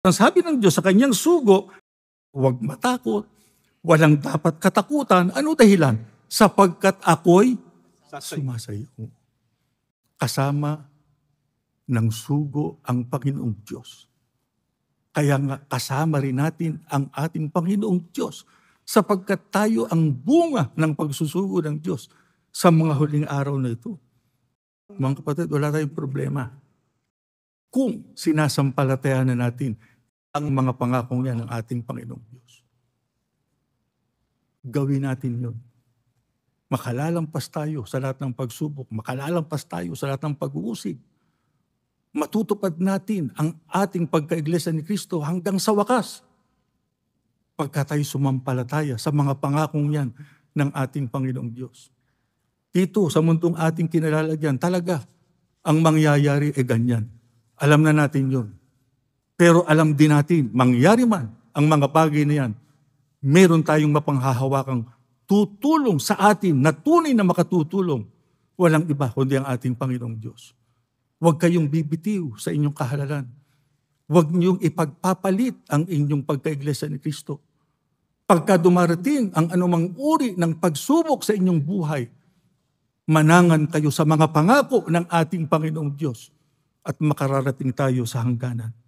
Ang sabi ng Diyos sa kanyang sugo, huwag matakot, walang dapat katakutan. Ano dahilan? Sapagkat ako'y sumasayo. Kasama ng sugo ang Panginoong Diyos. Kaya nga kasama rin natin ang ating Panginoong Diyos sapagkat tayo ang bunga ng pagsusugo ng Diyos sa mga huling araw na ito. Mga kapatid, wala tayong problema kung sinasampalatayanan natin ang mga pangakong yan ng ating Panginoong Diyos. Gawin natin yun. Makalalampas tayo sa lahat ng pagsubok, makalalampas tayo sa lahat ng pag-uusig. Matutupad natin ang ating pagkaiglesia ni Kristo hanggang sa wakas. Pagka tayo sumampalataya sa mga pangakong yan ng ating Panginoong Diyos. Dito sa mundong ating kinalalagyan, talaga ang mangyayari ganyan. Alam na natin yun. Pero alam din natin, mangyari man ang mga bagay na yan, meron tayong mapanghahawakang tutulong sa atin na tunay na makatutulong. Walang iba kundi ang ating Panginoong Diyos. Huwag kayong bibitiw sa inyong kahalalan. Huwag niyong ipagpapalit ang inyong pagkaiglesia ni Kristo. Pagka dumarating ang anumang uri ng pagsubok sa inyong buhay, manangan kayo sa mga pangako ng ating Panginoong Diyos at makararating tayo sa hangganan.